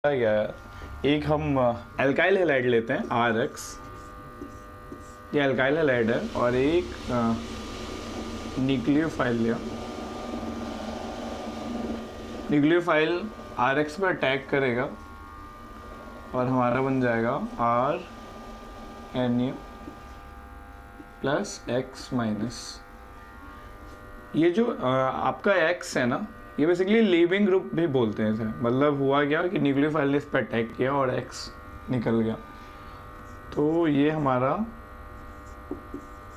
यार, एक हम एल्काइल हैलाइड लेते हैं RX, ये एल्काइल हैलाइड है, और एक न्यूक्लियोफाइल लिया। न्यूक्लियोफाइल RX पर अटैक करेगा और हमारा बन जाएगा RNA प्लस X माइनस। ये जो आपका X है ना, ये बेसिकली लीविंग ग्रुप भी बोलते हैं इसे। मतलब हुआ क्या कि न्यूक्लियोफाइल ने इस पर अटैक किया और X निकल गया, तो ये हमारा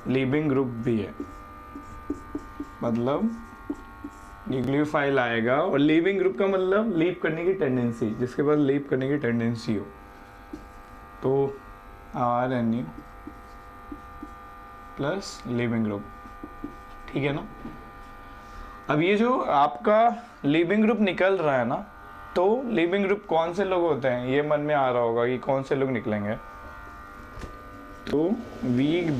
लीविंग ग्रुप भी है। मतलब न्यूक्लियोफाइल आएगा, और लीविंग ग्रुप का मतलब लीव करने की टेंडेंसी, जिसके पास लीव करने की टेंडेंसी हो, तो RNA प्लस लीविंग ग्रुप, ठीक है ना। अब ये जो आपका लीविंग ग्रुप निकल रहा है ना, तो लीविंग ग्रुप कौन से लोग होते हैं, ये मन में आ रहा होगा कि कौन से लोग निकलेंगे। तो weak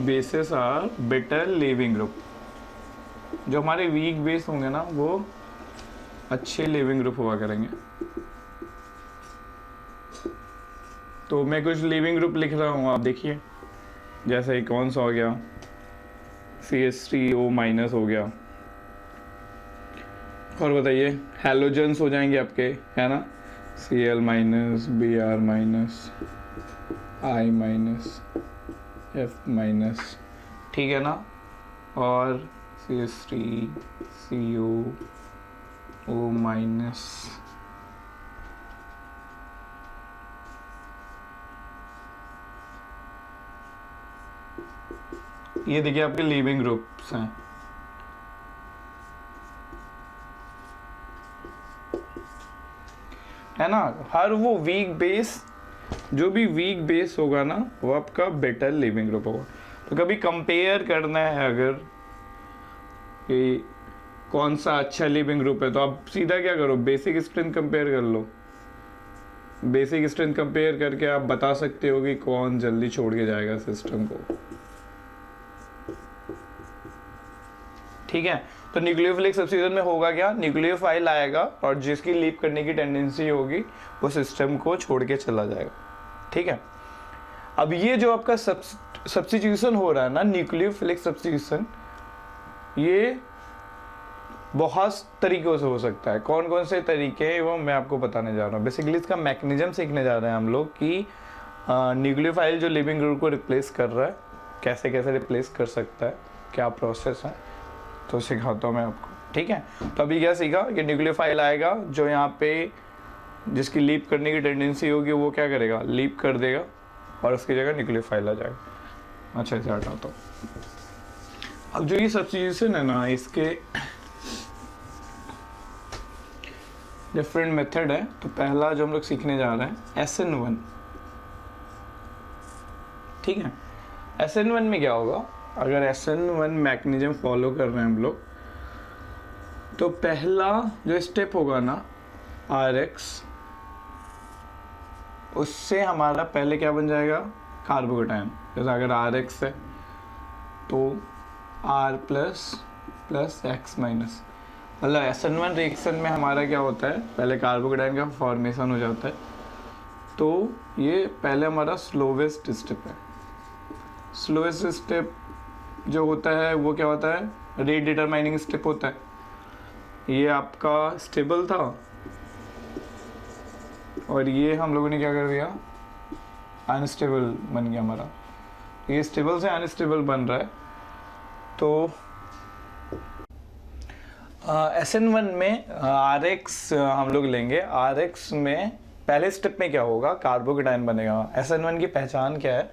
bases are better leaving group. जो हमारे वीक बेस होंगे ना, वो अच्छे लीविंग ग्रुप हुआ करेंगे। तो मैं कुछ लीविंग ग्रुप लिख रहा हूँ, आप देखिए। जैसे कौन सा हो गया, CH3O माइनस हो गया, और बताइए हैलोजेंस हो जाएंगे आपके, है ना। Cl minus, Br minus, I minus, F minus, ठीक है ना। और CH3CO माइनस, ये देखिए आपके लीविंग ग्रुप्स हैं। है ना। हर वो वीक बेस, जो भी वीक बेस होगा ना, वो आपका बेटर लीविंग ग्रुप होगा। तो कभी कंपेयर करना है अगर कि कौन सा अच्छा लीविंग ग्रुप है, तो आप सीधा क्या करो, बेसिक स्ट्रेंथ कंपेयर कर लो। बेसिक स्ट्रेंथ कंपेयर करके आप बता सकते हो कि कौन जल्दी छोड़ के जाएगा सिस्टम को, ठीक है। तो न्यूक्लियोफिलिक सब्स्टिट्यूशन में होगा क्या, न्यूक्लियोफाइल आएगा और जिसकी लीव करने की टेंडेंसी होगी वो सिस्टम को छोड़ के चला जाएगा, ठीक है। अब ये जो आपका सब्स्टिट्यूशन हो रहा है ना, न्यूक्लियोफिलिक सब्स्टिट्यूशन, ये बहुत तरीकों से हो सकता है। कौन कौन से तरीके हैं वो मैं आपको बताने जा रहा हूँ। बेसिकली इसका मैकेनिज्म सीखने जा रहे हैं हम लोग कि न्यूक्लियोफाइल जो लिविंग ग्रुप को रिप्लेस कर रहा है, कैसे कैसे रिप्लेस कर सकता है, क्या प्रोसेस है, तो सिखाता हूँ मैं आपको, ठीक है। तो अभी क्या सीखा कि न्यूक्लियोफाइल आएगा, जो यहाँ पे जिसकी लीप करने की टेंडेंसी होगी वो क्या करेगा, लीप कर देगा और उसकी जगह न्यूक्लियोफाइल आ जाएगा। अच्छा, इसे हटाता हूँ। अब जो ये सब्स्टिट्यूशन है ना, इसके डिफरेंट मेथड है। तो पहला जो हम लोग सीखने जा रहे हैं SN1, ठीक है। SN1 में क्या होगा, अगर SN1 मैकेनिज्म फॉलो कर रहे हैं हम लोग, तो पहला जो स्टेप होगा ना RX, उससे हमारा पहले क्या बन जाएगा, कार्बोकेटायन। जैसे अगर RX है तो R plus plus X minus, मतलब SN1 रिएक्शन में हमारा क्या होता है, पहले कार्बोकेटायन का फॉर्मेशन हो जाता है। तो ये पहले हमारा स्लोवेस्ट स्टेप है। स्लोवेस्ट स्टेप जो होता है वो क्या होता है, रेट डिटरमाइनिंग स्टेप होता है। ये आपका स्टेबल था और ये हम लोगों ने क्या कर दिया, अनस्टेबल बन गया हमारा। ये स्टेबल से अनस्टेबल बन रहा है। तो SN1 में RX हम लोग लेंगे। RX में पहले स्टेप में क्या होगा, कार्बोकेटायन बनेगा। SN1 की पहचान क्या है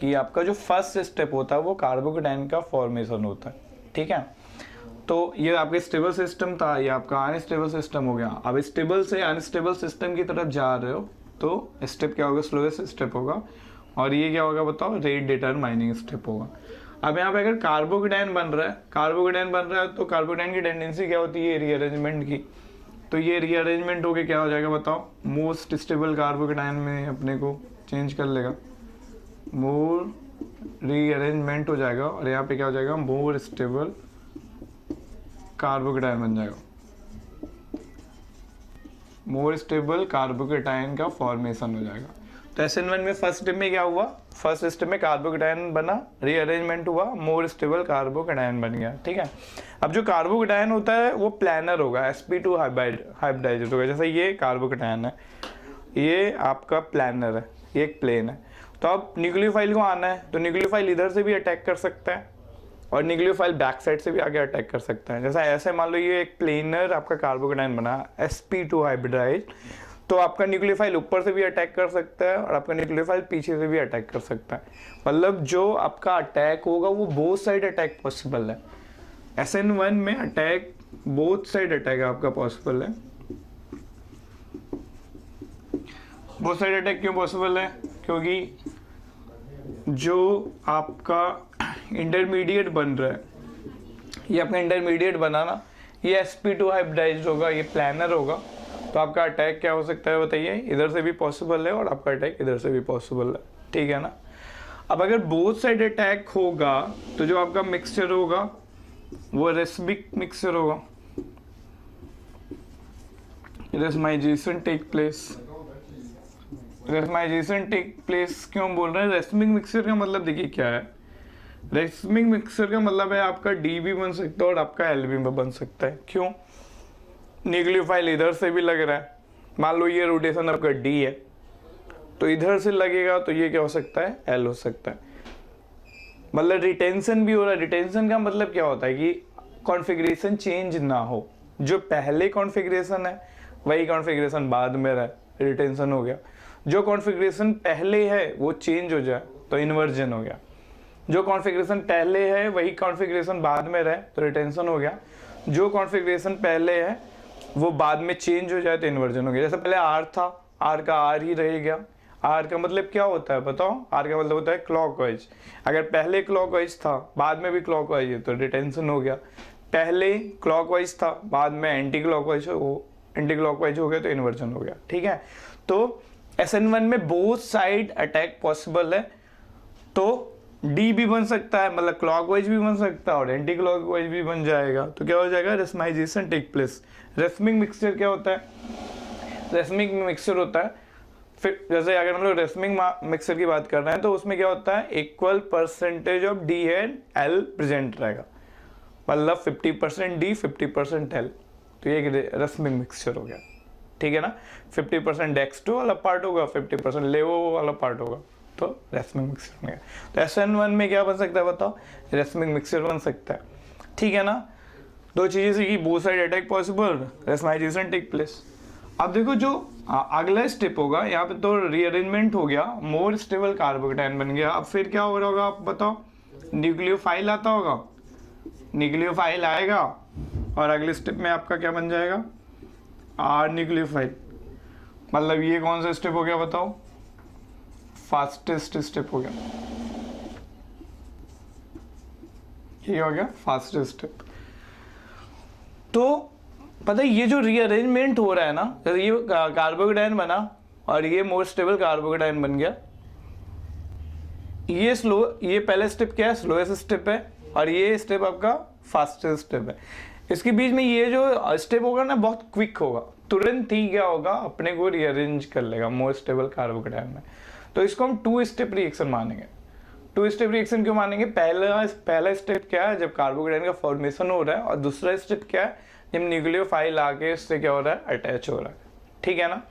कि आपका जो फर्स्ट स्टेप होता है वो कार्बोकेटायन का फॉर्मेशन होता है, ठीक है। तो ये आपके स्टेबल सिस्टम था, ये आपका अनस्टेबल सिस्टम हो गया। अब स्टेबल से अनस्टेबल सिस्टम की तरफ जा रहे हो, तो स्टेप क्या होगा, स्लोएस्ट स्टेप होगा। और ये क्या होगा बताओ, रेट डिटरमाइनिंग स्टेप होगा। अब यहाँ पे अगर कार्बोकेटायन बन रहा है, तो कार्बोकेटायन की टेंडेंसी क्या होती है, रीअरेंजमेंट की। तो ये रीअरेंजमेंट होके क्या हो जाएगा बताओ, मोस्ट स्टेबल कार्बोकेटायन में अपने को चेंज कर लेगा, मोर रीअरेंजमेंट हो जाएगा, और यहाँ पे क्या हो जाएगा, मोर स्टेबल कार्बोकेटायन बन जाएगा, मोर स्टेबल कार्बोकेटायन का फॉर्मेशन हो जाएगा। तो SN1 में फर्स्ट स्टेप में क्या हुआ, फर्स्ट स्टेप में कार्बोकेटायन बना, रीअरेंजमेंट हुआ, मोर स्टेबल कार्बोकेटायन बन गया। ठीक है, अब जो कार्बोकेटायन होता है वो प्लानर होगा, sp2 हाइब्रिडाइज्ड होगा। जैसे ये कार्बोकेटायन है, ये आपका प्लानर है, ये एक प्लेन है। तो अब न्यूक्लियोफाइल को आना है, तो न्यूक्लियोफाइल इधर से भी अटैक कर सकता है और न्यूक्लियोफाइल बैक साइड से भी आगे अटैक कर सकता है। जैसा ऐसे मान लो ये एक प्लेनर आपका कार्बोकेटायन बना sp2 हाइब्रिडाइज्ड, तो आपका न्यूक्लियोफाइल ऊपर से भी अटैक कर सकता है और आपका न्यूक्लियोफाइल पीछे से भी अटैक कर सकता है। मतलब जो आपका अटैक होगा वो बोथ साइड अटैक पॉसिबल है। SN1 में अटैक बोथ साइड अटैक आपका पॉसिबल है। बोथ साइड अटैक क्यों पॉसिबल है, क्योंकि जो आपका इंटरमीडिएट बन रहा है, ये अपना इंटरमीडिएट बनाना, ये sp2 हाइब्रिडाइज्ड होगा, ये प्लानर होगा। तो आपका अटैक क्या हो सकता है बताइए, इधर से भी पॉसिबल है और आपका अटैक इधर से भी पॉसिबल है। ठीक है ना। अब अगर बोथ साइड अटैक होगा तो जो आपका मिक्सचर होगा वो रेस्मिक मिक्सचर होगा, रेस्माइजेशन टेक प्लेस। रेस्माइजेशन टेक प्लेस क्यों बोल रहे हैं, रेस्मिक मिक्सचर का मतलब देखिए क्या है, रेस्मिक मिक्सचर का मतलब है आपका डी भी बन सकता है और आपका एल भी बन सकता है। क्यों, न्यूक्लियोफाइल इधर से भी लग रहा है, मान लो ये रोटेशन आपका डी है तो इधर से लगेगा तो ये क्या हो सकता है, एल हो सकता है। मतलब रिटेंशन भी हो रहा है। रिटेंशन का मतलब क्या होता है कि कॉन्फ़िगरेशन चेंज ना हो, जो पहले कॉन्फ़िगरेशन है वही कॉन्फ़िगरेशन बाद में रहे, रिटेंशन हो गया। जो कॉन्फ़िगरेशन पहले है वो चेंज हो जाए तो इन्वर्जन हो गया। जो कॉन्फ़िगरेशन पहले है वही कॉन्फ़िगरेशन बाद में रहे तो रिटेंशन हो गया। जो कॉन्फ़िगरेशन पहले है वो बाद में चेंज हो जाए तो इन्वर्जन हो गया। जैसे पहले आर था, आर का आर ही रहेगा। आर का मतलब क्या होता है बताओ, आर का मतलब होता है क्लॉकवाइज। अगर पहले क्लॉकवाइज था बाद में भी क्लॉकवाइज है तो रिटेंशन हो गया। पहले क्लॉकवाइज था बाद में एंटी क्लॉकवाइज हो गया तो इन्वर्जन हो गया। ठीक है, तो SN1 में बोथ साइड अटैक पॉसिबल है, तो डी भी बन सकता है, मतलब क्लॉकवाइज भी बन सकता है और एंटी क्लॉकवाइज भी बन जाएगा। तो क्या हो जाएगा, रेस्माइजेशन टेक प्लेस। रेस्मिक मिक्सचर क्या होता है, रेस्मिक मिक्सचर होता है, फिर जैसे अगर हम लोग रेस्मिक मिक्सचर की बात कर रहे हैं तो उसमें क्या होता है, equal percentage of D and L present रहेगा, मतलब 50% डी 50% एल। तो ये रेस्मिक मिक्सचर हो गया। ठीक है ना, 50% X2 वाला पार्ट होगा, 50% लेवो वाला पार्ट होगा, तो रेस्मिक मिक्सचर बन गया। तो SN1 में क्या बन सकता है बताओ, रेस्मिक मिक्सचर बन सकता है। ठीक है ना, दो चीजें सीखी, both side attack possible, racemization take place. अब देखो जो अगला स्टेप होगा, यहाँ पे तो रीअरेंजमेंट हो गया, मोर स्टेबल कार्बोकेटायन बन गया। अब फिर क्या हो रहा होगा आप बताओ, न्यूक्लियोफाइल आता होगा, न्यूक्लियोफाइल आएगा और अगले स्टेप में आपका क्या बन जाएगा, आर न्यूक्लियोफाइल। मतलब ये कौन सा स्टेप हो गया बताओ, फास्टेस्ट स्टेप हो गया, ये हो गया फास्टेस्ट स्टेप। तो पता है ये जो रीअरेंजमेंट हो रहा है ना, जैसे ये कार्बोकेटायन बना और ये मोर स्टेबल कार्बोकेटायन बन गया, ये स्लो, ये पहला स्टेप क्या है, स्लोएस्ट स्टेप है और ये स्टेप आपका फास्टेस्ट स्टेप है। इसके बीच में ये जो स्टेप होगा ना बहुत क्विक होगा, तुरंत ही क्या होगा अपने को रीअरेंज कर लेगा मोर स्टेबल कार्बोकेटायन में। तो इसको हम 2 स्टेप रिएक्शन मानेंगे। 2 स्टेप रिएक्शन क्यों मानेंगे, पहला स्टेप क्या है जब कार्बोकेटायन का फॉर्मेशन हो रहा है और दूसरा स्टेप क्या है जब न्यूक्लियोफाइल आके इससे क्या हो रहा है, अटैच हो रहा है। ठीक है ना,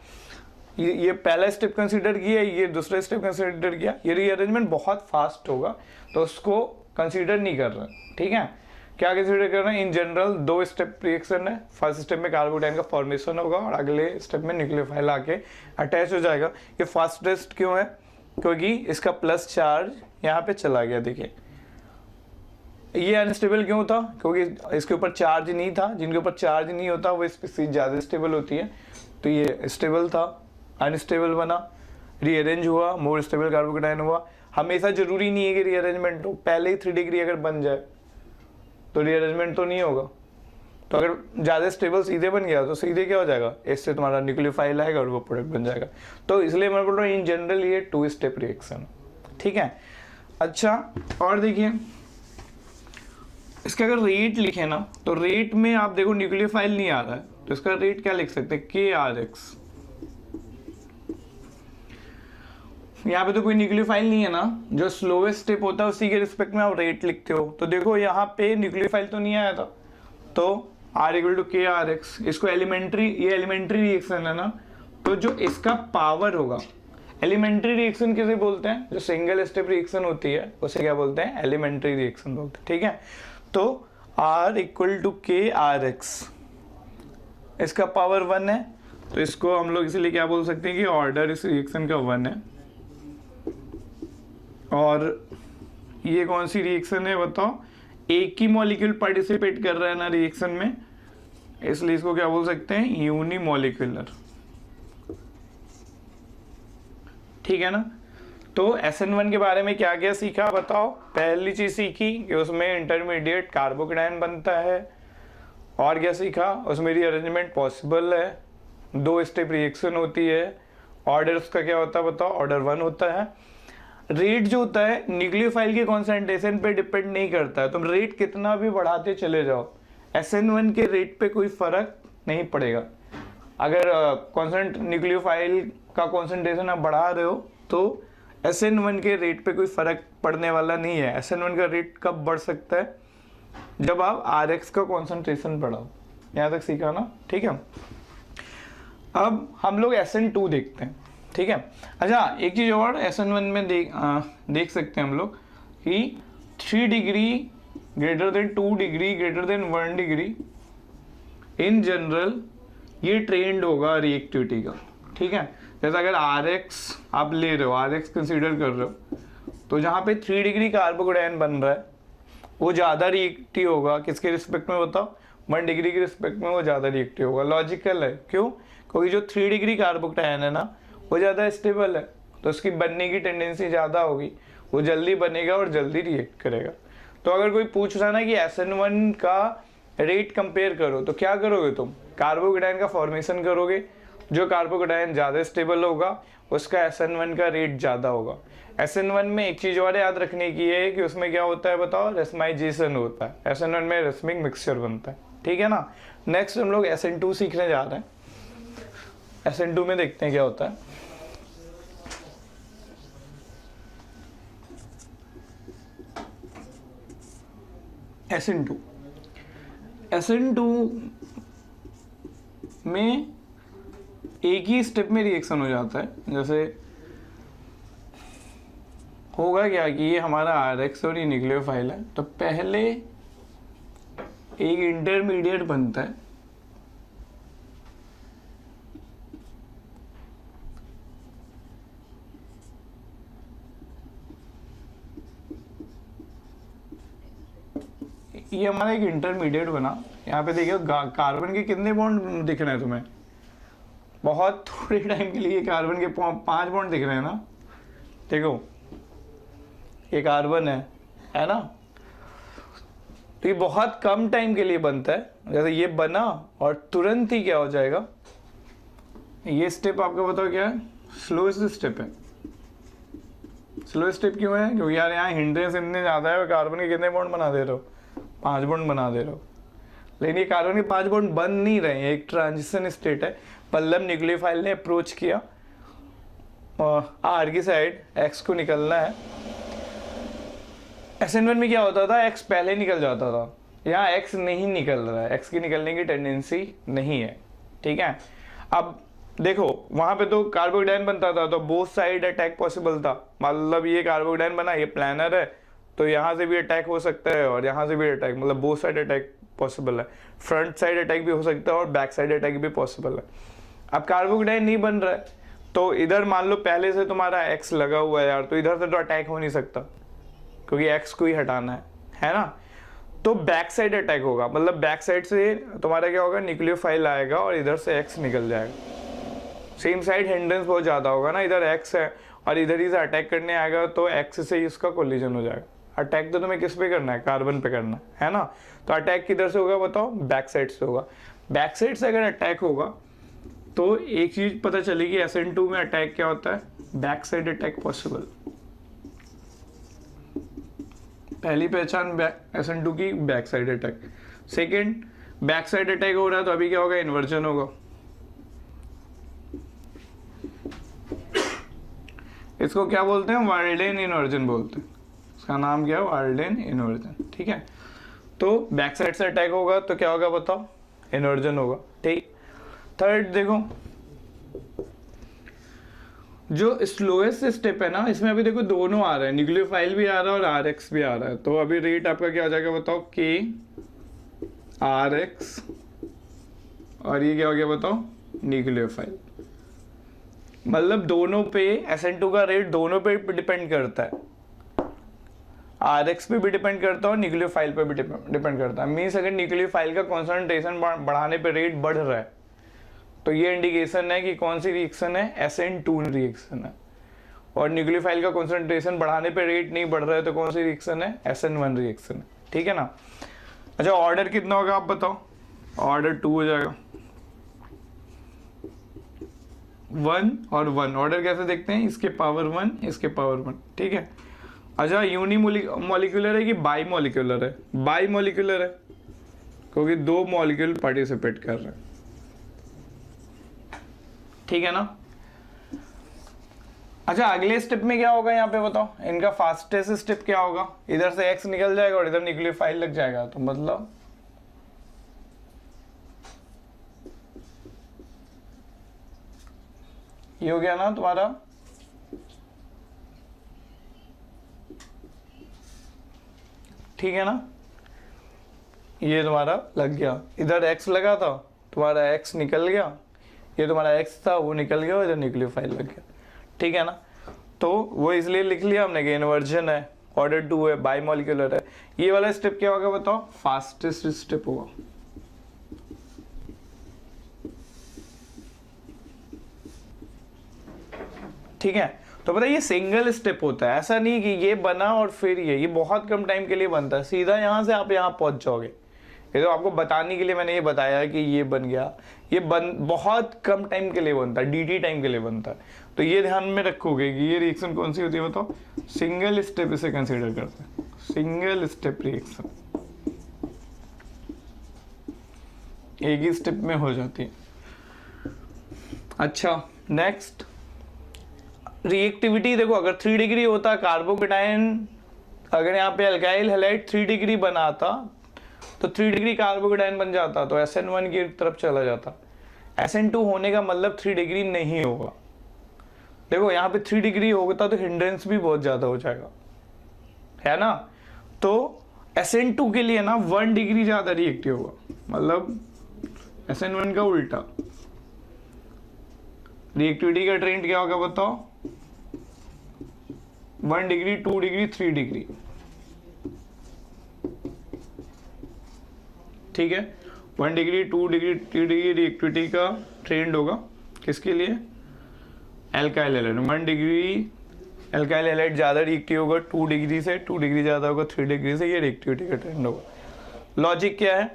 ये पहला स्टेप कंसीडर किया, ये दूसरा स्टेप कंसीडर किया। ये रीअरेंजमेंट बहुत फास्ट होगा तो उसको कंसीडर नहीं कर रहे। ठीक है, क्या कंसीडर कर रहे हैं, इन जनरल 2 स्टेप रिएक्शन है। फर्स्ट स्टेप में कार्बोकेटायन का फॉर्मेशन होगा और अगले स्टेप में न्यूक्लियोफाइल आके अटैच हो जाएगा। ये फास्टेस्ट क्यों है, क्योंकि इसका प्लस चार्ज यहाँ पे चला गया। देखिए ये अनस्टेबल क्यों था, क्योंकि इसके ऊपर चार्ज नहीं था। जिनके ऊपर चार्ज नहीं होता वो स्पीसीज ज़्यादा स्टेबल होती है, तो ये स्टेबल था, अनस्टेबल बना, रीअरेंज हुआ, मोर स्टेबल कार्बोकेटायन हुआ। हमेशा जरूरी नहीं है कि रीअरेंजमेंट हो, पहले ही 3 डिग्री अगर बन जाए तो रीअरेंजमेंट तो नहीं होगा। तो अगर ज़्यादा स्टेबल सीधे बन गया तो सीधे क्या हो जाएगा, इससे तुम्हारा न्यूक्लियोफाइल आएगा और वो प्रोडक्ट बन जाएगा। तो इसलिए मैं बोल रहा हूँ इन जनरल ये 2 स्टेप रिएक्शन। ठीक है, अच्छा और देखिए इसका अगर रेट लिखे ना तो रेट में आप देखो न्यूक्लियोफाइल नहीं आ रहा है, तो इसका रेट क्या लिख सकते हैं, KRx। यहाँ पे तो कोई न्यूक्लियोफाइल नहीं है ना, जो स्लोवेस्ट स्टेप होता है उसी के रिस्पेक्ट में आप रेट लिखते हो। तो देखो यहाँ पे न्यूक्लियोफाइल तो नहीं आया था, तो R = KRx। इसको एलिमेंट्री, ये एलिमेंट्री रिएक्शन है ना, तो जो इसका पावर होगा, एलिमेंट्री रिएक्शन किसे बोलते हैं, जो सिंगल स्टेप रिएक्शन होती है उसे क्या बोलते हैं, एलिमेंट्री रिएक्शन बोलते हैं। ठीक है, तो R = KRx, इसका पावर 1 है, तो इसको हम लोग इसलिए क्या बोल सकते हैं कि ऑर्डर इस रिएक्शन का 1 है। और ये कौन सी रिएक्शन है बताओ, एक ही मॉलिक्यूल पार्टिसिपेट कर रहा है ना रिएक्शन में, इसलिए इसको क्या बोल सकते हैं, यूनिमॉलिक्यूलर। ठीक है ना। तो SN1 के बारे में क्या क्या सीखा बताओ। पहली चीज सीखी कि उसमें इंटरमीडिएट कार्बोकेटायन बनता है, और क्या सीखा, उसमें रीअरेंजमेंट पॉसिबल है, 2 स्टेप रिएक्शन होती है, ऑर्डर उसका क्या होता है बताओ, ऑर्डर 1 होता है। रेट जो होता है न्यूक्लियोफाइल के कॉन्सेंट्रेशन पे डिपेंड नहीं करता है, तुम रेट कितना भी बढ़ाते चले जाओ, SN1 के रेट पे कोई फर्क नहीं पड़ेगा। अगर न्यूक्लियोफाइल का कॉन्सेंट्रेशन आप बढ़ा रहे हो तो SN1 के रेट पे कोई फर्क पड़ने वाला नहीं है। SN1 का रेट कब बढ़ सकता है, जब आप RX का कॉन्सेंट्रेशन बढ़ाओ। यहाँ तक सीखा ना, ठीक है। अब हम लोग SN2 देखते हैं, ठीक है। अच्छा, एक चीज और SN1 में देख सकते हैं हम लोग कि 3 degree greater than 2 degree greater than 1 degree in general ये ट्रेंड होगा रिएक्टिविटी का। ठीक है, जैसे अगर RX आप ले रहे हो, RX कंसीडर कर रहे हो, तो जहाँ पे 3 डिग्री कार्बोकेटायन बन रहा है वो ज़्यादा रिएक्टिव होगा, किसके रिस्पेक्ट में बताओ, 1 डिग्री के रिस्पेक्ट में वो ज़्यादा रिएक्टिव होगा। लॉजिकल है, क्यों, क्योंकि जो 3 डिग्री कार्बोकेटायन है ना वो ज़्यादा स्टेबल है, तो उसकी बनने की टेंडेंसी ज़्यादा होगी, वो जल्दी बनेगा और जल्दी रिएक्ट करेगा। तो अगर कोई पूछ रहा ना कि SN1 का रेट कंपेयर करो, तो क्या करोगे तुम, कार्बोकेटायन का फॉर्मेशन करोगे, जो कार्बोकेटायन ज़्यादा स्टेबल होगा उसका SN1 का रेट ज़्यादा होगा। SN1 में एक चीज़ और याद रखने की है कि उसमें क्या होता है बताओ, रेसमाइजेशन होता है। SN1 में रेसमिक मिक्सचर बनता है, ठीक है ना। नेक्स्ट हम लोग SN2 सीखने जा रहे हैं। SN2 में देखते हैं क्या होता है। SN2 में एक ही स्टेप में रिएक्शन हो जाता है। जैसे होगा क्या कि ये हमारा RX और ये न्यूक्लियोफाइल है, तो पहले एक इंटरमीडिएट बनता है, ये हमारा एक इंटरमीडिएट बना। यहाँ पे देखिए कार्बन के कितने बॉन्ड दिख रहे हैं तुम्हें, बहुत थोड़े टाइम के लिए कार्बन के 5 बॉन्ड दिख रहे हैं ना। देखो ये कार्बन है ना, तो ये बहुत कम टाइम के लिए बनता है। जैसे ये बना और तुरंत ही क्या हो जाएगा, ये स्टेप आपको बताओ क्या है, स्लोएस्ट स्टेप है। स्लो स्टेप क्यों है, क्योंकि यार यहाँ हिंड्रेंस इतने ज़्यादा है, कार्बन के कितने बॉन्ड बना दे रहे हो, 5 बॉन्ड बना दे रहे हो। लेकिन ये कार्बन के 5 बॉन्ड बन नहीं रहे हैं, एक ट्रांजिशन स्टेट है। मतलब न्यूक्लियोफाइल ने अप्रोच किया R की साइड, X को निकलना है। SN1 में क्या होता था, X पहले निकल जाता था, यहाँ X नहीं निकल रहा है, X की निकलने की टेंडेंसी नहीं है, ठीक है। अब देखो वहां पे तो कार्बोकेटायन बनता था, तो बोथ साइड अटैक पॉसिबल था। मतलब ये कार्बोकेटायन बना, ये प्लानर है, तो यहाँ से भी अटैक हो सकता है और यहाँ से भी अटैक, मतलब बोथ साइड अटैक पॉसिबल है। फ्रंट साइड अटैक भी हो सकता है और बैक साइड अटैक भी पॉसिबल है। अब कार्बोकेटायन नहीं बन रहा है, तो इधर मान लो पहले से तुम्हारा X लगा हुआ है यार, तो इधर से तो अटैक हो नहीं सकता क्योंकि X को ही हटाना है ना। तो बैक साइड अटैक होगा, मतलब बैक साइड से तुम्हारा क्या होगा, न्यूक्लियोफाइल आएगा और इधर से X निकल जाएगा। सेम साइड हिंड्रेंस बहुत ज़्यादा होगा ना, इधर X है और इधर ही से अटैक करने आएगा, तो X से ही इसका कोलिजन हो जाएगा। अटैक तो तुम्हें किस पे करना है, कार्बन पे करना है ना। तो अटैक किधर से होगा बताओ, बैक साइड से होगा। बैक साइड से अगर अटैक होगा तो एक चीज पता चलेगी, SN2 में अटैक क्या होता है, बैक साइड अटैक पॉसिबल। पहली पहचान SN2 की back side attack. Second, back side attack हो रहा है तो अभी क्या होगा, इन्वर्जन होगा। इसको क्या बोलते हैं, वार्डेन इन्वर्जन बोलते हैं। इसका नाम क्या है, वार्डेन इन्वर्जन। ठीक है, तो बैक साइड से अटैक होगा तो क्या होगा बताओ, इन्वर्जन होगा। ठीक। थर्ड देखो, जो स्लोएस्ट स्टेप है ना, इसमें अभी देखो दोनों आ रहे हैं, न्यूक्लियोफाइल भी आ रहा है और RX भी आ रहा है। तो अभी रेट आपका क्या हो जाएगा बताओ, K RX, और ये क्या हो गया बताओ, न्यूक्लियोफाइल। मतलब दोनों पे SN2 का रेट दोनों पे डिपेंड करता है, RX पे भी डिपेंड करता है और न्यूक्लियोफाइल पे भी डिपेंड करता है। मीन्स अगर न्यूक्लियोफाइल का कॉन्सेंट्रेशन बढ़ाने पे रेट बढ़ रहा है तो ये इंडिकेशन है कि कौन सी रिएक्शन है, SN2 रिएक्शन है। और न्यूक्लियोफाइल का कॉन्सेंट्रेशन बढ़ाने पे रेट नहीं बढ़ रहा है तो कौन सी रिएक्शन है, SN1 रिएक्शन है। ठीक है ना। अच्छा, ऑर्डर कितना होगा आप बताओ, ऑर्डर 2 हो जाएगा। 1 और 1 ऑर्डर कैसे देखते हैं, इसके पावर 1 इसके पावर 1। ठीक है। अच्छा, यूनिमोलिकुलर है कि बाई मॉलिक्यूलर है, बाई मॉलिक्यूलर है क्योंकि 2 मॉलिक्यूल पार्टिसिपेट कर रहे हैं। ठीक है ना। अच्छा, अगले स्टेप में क्या होगा यहाँ पे बताओ, इनका फास्टेस्ट स्टेप क्या होगा, इधर से X निकल जाएगा और इधर न्यूक्लियोफाइल लग जाएगा। तो मतलब ये हो गया ना तुम्हारा, ठीक है ना, ये तुम्हारा लग गया, इधर X लगा था, तुम्हारा X निकल गया, ये तुम्हारा X था वो निकल गया और इधर न्यूक्लियोफाइल लग गया। ठीक है ना। तो वो इसलिए लिख लिया हमने कि इन्वर्जन है, ऑर्डर 2 है, बाई मॉलिक्यूलर है। ये वाला स्टेप क्या होगा बताओ, फास्टेस्ट स्टेप होगा। ठीक है। तो पता है ये सिंगल स्टेप होता है, ऐसा नहीं कि ये बना और फिर ये बहुत कम टाइम के लिए बनता है, सीधा यहां से आप यहां पहुंच जाओगे। ये तो आपको बताने के लिए मैंने ये बताया कि ये बन गया, ये बहुत कम टाइम के लिए बनता है, DT टाइम के लिए बनता है। तो ये ध्यान में रखोगे कि ये रिएक्शन कौन सी होती है बताओ, सिंगल स्टेप इसे कंसीडर करते हैं, सिंगल स्टेप रिएक्शन, एक ही स्टेप में हो जाती है। अच्छा, नेक्स्ट रिएक्टिविटी देखो, अगर 3 डिग्री होता कार्बोकेटाइन, अगर यहाँ पे अल्काइल हैलाइड 3 डिग्री बनाता तो 3 डिग्री कार्बोकेटाइन बन जाता, तो SN1 की तरफ चला जाता। SN2 होने का मतलब 3 डिग्री नहीं होगा। देखो यहाँ पे 3 डिग्री होता तो हिंड्रेंस भी बहुत ज्यादा हो जाएगा, है ना। तो SN2 के लिए ना 1 डिग्री ज्यादा रिएक्टिव होगा, मतलब SN1 का उल्टा। रिएक्टिविटी का ट्रेंड क्या होगा बताओ, 1 डिग्री 2 डिग्री 3 डिग्री। ठीक है, 1 डिग्री 2 डिग्री 3 डिग्री रिएक्टिविटी का ट्रेंड होगा किसके लिए, alkyl halide. 1 degree alkyl halide ज्यादा रिएक्टिव होगा 2 डिग्री से, 2 डिग्री ज्यादा होगा 3 डिग्री से, ये रिएक्टिविटी का ट्रेंड होगा। लॉजिक क्या है,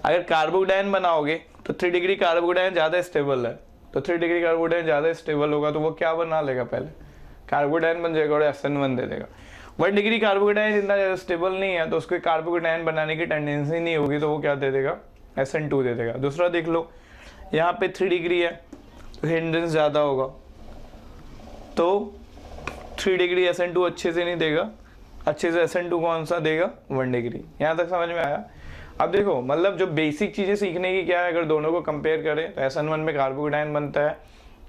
अगर कार्बोकेटाइन बनाओगे तो 3 डिग्री कार्बोकेटाइन ज्यादा स्टेबल है, तो 3 डिग्री कार्बोकेटाइन ज्यादा स्टेबल होगा तो वो क्या बना लेगा, पहले कार्बोकेटाइन बन जाएगा और SN1 दे देगा। 1 डिग्री कार्बोकेटाइन इतना ज्यादा स्टेबल नहीं है तो उसको कार्बोकेटाइन बनाने की टेंडेंसी नहीं होगी, तो वो क्या दे देगा, SN2 दे देगा। दूसरा देख लो, यहाँ पे 3 डिग्री है तो हिंड्रेंस ज्यादा होगा, तो 3 डिग्री SN2 अच्छे से नहीं देगा, अच्छे से SN2 कौन सा देगा, 1 डिग्री। यहाँ तक समझ में आया। अब देखो मतलब जो बेसिक चीजें सीखने की क्या है, अगर दोनों को कंपेयर करें तो SN1 में कार्बोकेटाइन बनता है,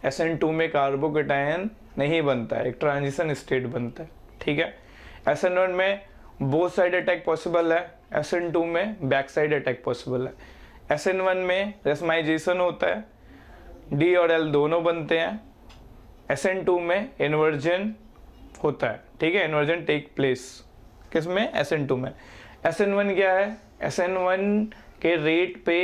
SN2 में कार्बोकेटाइन नहीं बनता है, एक ट्रांजिशन स्टेट बनता है। ठीक है, SN1 में बोथ साइड अटैक पॉसिबल है, SN2 में बैक साइड अटैक पॉसिबल है। SN1 में रेसमाइजेशन होता है, D और L दोनों बनते हैं, SN2 में इन्वर्जन होता है। ठीक है, इन्वर्जन टेक प्लेस किसमें, SN2 में। SN1 क्या है, SN1 के रेट पे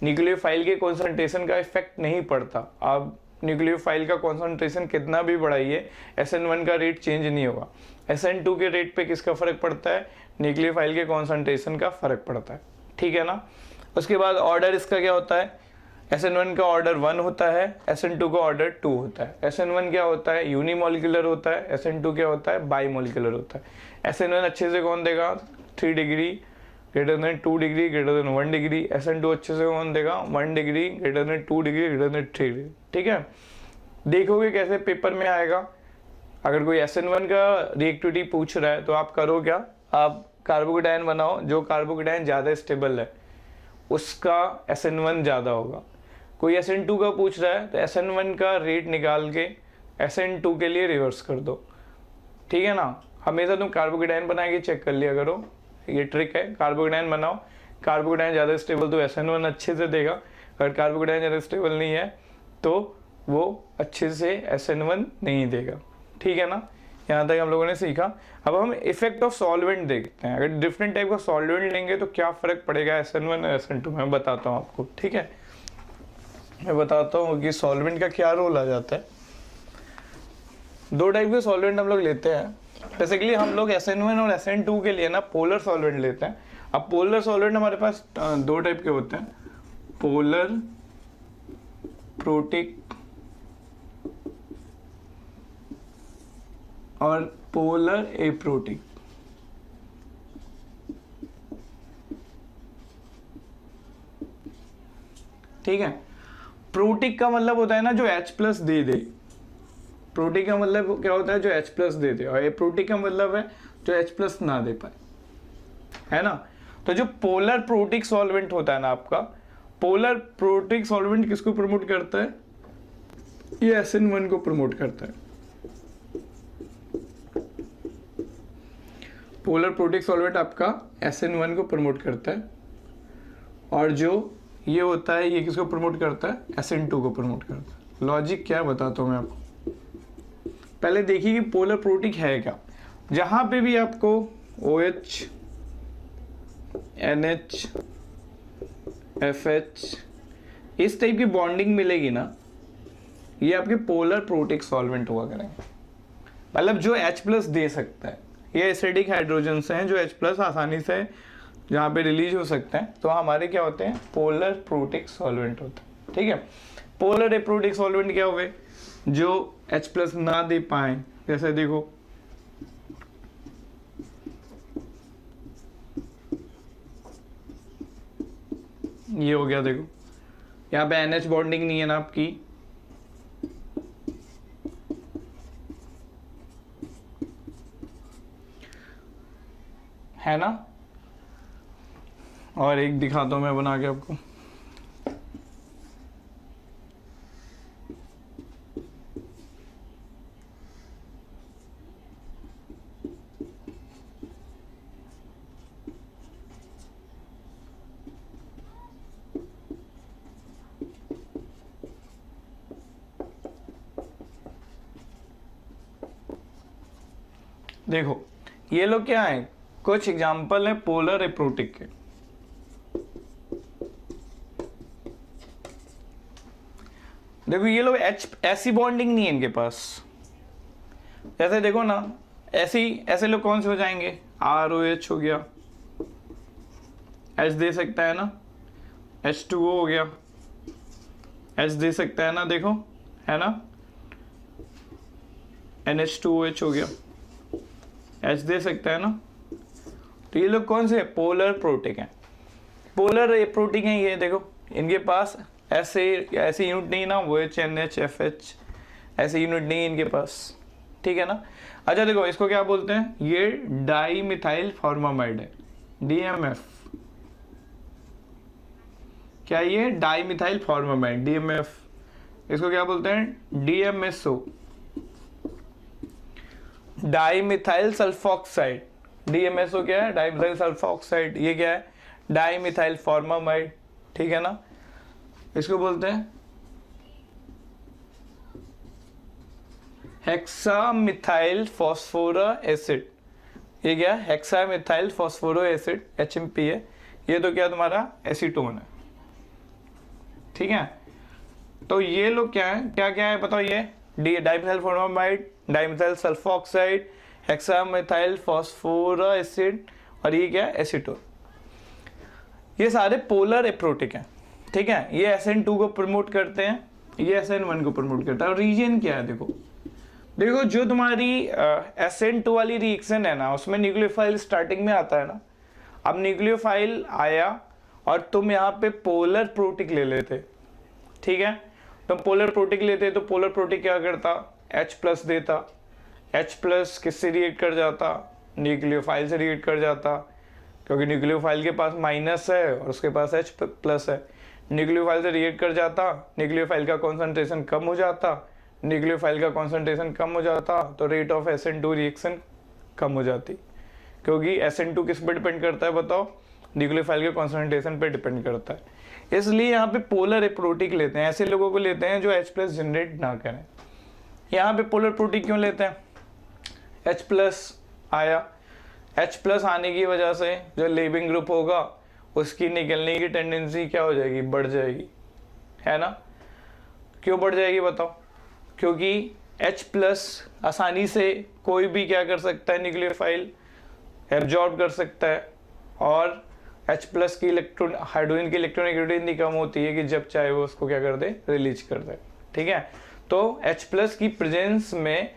न्यूक्लियोफाइल के कॉन्सेंट्रेशन का इफेक्ट नहीं पड़ता। आप न्यूक्लियोफाइल का कॉन्सेंट्रेशन कितना भी बढ़ाइए, SN1 का रेट चेंज नहीं होगा। SN2 के रेट पे किसका फर्क पड़ता है, न्यूक्लियोफाइल के कॉन्सेंट्रेशन का फर्क पड़ता है। ठीक है ना। उसके बाद ऑर्डर इसका क्या होता है, SN1 का ऑर्डर 1 होता है, SN2 का ऑर्डर 2 होता है। SN1 क्या होता है, यूनिमोलिकुलर होता है, SN2 क्या होता है, बाईमोलिकुलर होता है। SN1 अच्छे से कौन देगा, 3 degree greater than 2 degree greater than 1 degree. SN2 अच्छे से कौन देगा, 1 degree greater than 2 degree greater than 3 degree. ठीक है, देखोगे कैसे पेपर में आएगा। अगर कोई SN1 का रिएक्टिविटी पूछ रहा है तो आप करो क्या, आप कार्बोकेटायन बनाओ, जो कार्बोकेटायन ज़्यादा स्टेबल है उसका SN1 ज़्यादा होगा। कोई SN2 का पूछ रहा है तो SN1 का रेट निकाल के SN2 के लिए रिवर्स कर दो। ठीक है ना, हमेशा तुम कार्बोकेटायन बना के चेक कर लिया करो, ये ट्रिक है। कार्बोकेटायन बनाओ, कार्बोकेटायन ज़्यादा स्टेबल तो SN1 अच्छे से देगा, अगर कार्बोकेटायन ज़्यादा स्टेबल नहीं है तो वो अच्छे से SN1 नहीं देगा। ठीक है ना, यहाँ तक हम लोगों ने सीखा। अब हम इफेक्ट ऑफ सॉल्वेंट देखते हैं। अगर डिफरेंट टाइप का सॉल्वेंट लेंगे तो क्या फ़र्क पड़ेगा SN1 और SN2 में, मैं बताता हूँ आपको। ठीक है, मैं बताता हूँ कि सॉल्वेंट का क्या रोल आ जाता है। 2 टाइप के सॉल्वेंट हम लोग लेते हैं। बेसिकली हम लोग SN1 और SN2 के लिए ना पोलर सॉल्वेंट लेते हैं। अब पोलर सॉल्वेंट हमारे पास 2 टाइप के होते हैं, पोलर प्रोटिक और पोलर एप्रोटिक। ठीक है, प्रोटिक का मतलब होता है ना जो H+ दे दे, प्रोटिक का मतलब क्या होता है, जो H+ दे दे, और एप्रोटिक का मतलब है जो H+ ना दे पाए, है ना। तो जो पोलर प्रोटिक सॉल्वेंट होता है ना आपका, पोलर प्रोटिक सॉल्वेंट किसको प्रमोट करता है, ये SN1 को प्रमोट करता है। पोलर प्रोटिक सॉल्वेंट आपका SN1 को प्रमोट करता है, और जो ये होता है ये किसको प्रमोट करता है, SN2 को प्रमोट करता है। लॉजिक क्या है बताता हूँ मैं आपको। पहले देखिए कि पोलर प्रोटिक है क्या। जहां पे भी आपको OH, NH, FH इस टाइप की बॉन्डिंग मिलेगी ना, ये आपके पोलर प्रोटिक सॉल्वेंट हुआ करेंगे। मतलब जो H+ दे सकता है, ये एसिडिक हाइड्रोजन्स हैं जो H+ आसानी से जहाँ पे रिलीज हो सकते हैं, तो हमारे क्या होते हैं, पोलर प्रोटिक सॉल्वेंट होते हैं। ठीक है, पोलर एप्रोटिक सॉल्वेंट क्या हुए, जो H+ ना दे पाए। जैसे देखो ये हो गया, देखो यहाँ पे NH बॉन्डिंग नहीं है ना आपकी, है ना। और एक दिखाता हूं मैं बना के आपको। देखो ये लोग क्या है, कुछ एग्जाम्पल है पोलर एप्रोटिक के। देखो ये लोग ऐसी बॉन्डिंग नहीं है इनके पास। जैसे देखो ना, ऐसे लोग कौन से हो जाएंगे, ROH हो गया, H दे सकता है ना, H2O हो गया, H दे सकता है ना, देखो है ना, NH2OH हो गया, H दे सकता है ना। तो ये लोग कौन से पोलर प्रोटिक हैं। पोलर एप्रोटिक हैं ये, देखो इनके पास ऐसे यूनिट नहीं ना, OH, NH, FH ऐसे यूनिट नहीं इनके पास। ठीक है ना। अच्छा देखो इसको क्या बोलते हैं, ये डाई मिथाइल फॉर्मामाइड है, DMF। क्या ये डाई मिथाइल फॉर्मामाइड, DMF। इसको क्या बोलते हैं, DMSO, di methyl sulphoxide. DMSO क्या है, डाई मिथाइल सल्फॉक्साइड। ये क्या है, डाई मिथाइल फॉर्मामाइड। ठीक है ना। इसको बोलते हैं हेक्सामिथाइल फॉस्फोरा एसिड। ये क्या है, हेक्सामिथाइल फॉस्फोरो एसिड, HMP है। ये तो क्या तुम्हारा एसीटोन है। ठीक है, तो ये लोग क्या है, क्या क्या है बताओ, ये dimethyl formamide, dimethyl sulfoxide, hexamethyl phosphoric acid, और ये क्या है एसीटोन। ये सारे पोलर एप्रोटिक हैं। ठीक है, ये SN2 को प्रमोट करते हैं, ये SN1 को प्रमोट करता है। और रीजन क्या है, देखो देखो जो तुम्हारी SN2 वाली रिएक्शन है ना, उसमें न्यूक्लियोफाइल स्टार्टिंग में आता है ना। अब न्यूक्लियोफाइल आया और तुम यहाँ पे पोलर प्रोटिक ले लेते, ठीक है, तो पोलर प्रोटिक लेते तो पोलर प्रोटिक क्या करता, H+ देता। H+ किससे रिएक्ट कर जाता, न्यूक्लियोफाइल से रिएक्ट कर जाता, क्योंकि न्यूक्लियोफाइल के पास माइनस है और उसके पास H+ है। न्यूक्लियोफाइल से रिएक्ट कर जाता, न्यूक्लियोफाइल का कॉन्सेंट्रेशन कम हो जाता, न्यूक्लियोफाइल का कॉन्सेंट्रेशन कम हो जाता तो रेट ऑफ SN2 रिएक्शन कम हो जाती, क्योंकि SN2 किस पे डिपेंड करता है बताओ, न्यूक्लियोफाइल के कॉन्सेंट्रेशन पे डिपेंड करता है। इसलिए यहाँ पे पोलर प्रोटिक लेते हैं, ऐसे लोगों को लेते हैं जो H+ जनरेट ना करें। यहाँ पे पोलर प्रोटिक क्यों लेते हैं, H+ आया, H+ आने की वजह से जो लीविंग ग्रुप होगा उसकी निकलने की टेंडेंसी क्या हो जाएगी, बढ़ जाएगी, है ना। क्यों बढ़ जाएगी बताओ, क्योंकि H+ आसानी से कोई भी क्या कर सकता है, न्यूक्लियोफाइल एब्जॉर्ब कर सकता है, और H+ की इलेक्ट्रॉन, हाइड्रोजन की इलेक्ट्रोनेगेटिविटी इतनी कम होती है कि जब चाहे वो उसको क्या कर दे, रिलीज कर दे, ठीक है। तो H+ की प्रेजेंस में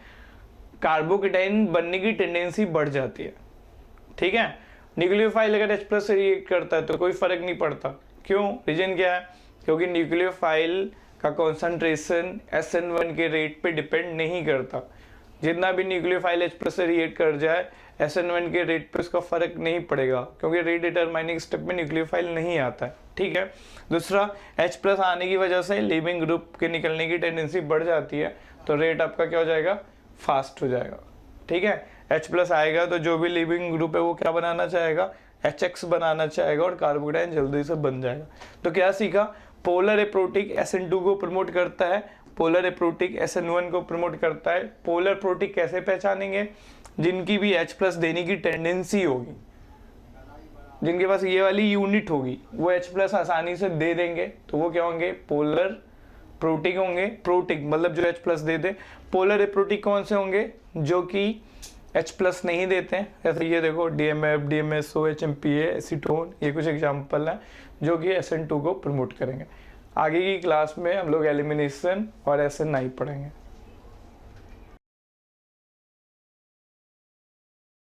कार्बोकेटाइन बनने की टेंडेंसी बढ़ जाती है, ठीक है। न्यूक्लियोफाइल अगर H+ से रिएक्ट करता है तो कोई फर्क नहीं पड़ता, क्यों, रीजन क्या है, क्योंकि न्यूक्लियोफाइल का कॉन्सेंट्रेशन SN1 के रेट पे डिपेंड नहीं करता। जितना भी न्यूक्लियोफाइल H+ से रिएक्ट कर जाए SN1 के रेट पे उसका फर्क नहीं पड़ेगा, क्योंकि रेट डिटरमाइनिंग स्टेप में न्यूक्लियोफाइल नहीं आता है, ठीक है। दूसरा, H+ आने की वजह से लीविंग ग्रुप के निकलने की टेंडेंसी बढ़ जाती है, तो रेट आपका क्या हो जाएगा, फास्ट हो जाएगा, ठीक है। H+ आएगा तो जो भी लीविंग ग्रुप है वो क्या बनाना चाहेगा, HX बनाना चाहेगा और कार्बोकेटाइन जल्दी से बन जाएगा। तो क्या सीखा, पोलर प्रोटिक SN2 को प्रमोट करता है, पोलर प्रोटिक SN1 को प्रमोट करता है। पोलर प्रोटिक कैसे पहचानेंगे, जिनकी भी H+ देने की टेंडेंसी होगी, जिनके पास ये वाली यूनिट होगी वो H+ आसानी से दे देंगे, तो वो क्या होंगे, पोलर प्रोटिक होंगे। प्रोटिक मतलब जो H+ दे दे। पोलर प्रोटिक कौन से होंगे, जो कि H+ नहीं देते हैं, जैसे ये देखो DMF, DMSO, HMPA, एसीटोन, ये कुछ एग्जाम्पल हैं जो कि SN2 को प्रमोट करेंगे। आगे की क्लास में हम लोग एलिमिनेशन और SN9 पढ़ेंगे।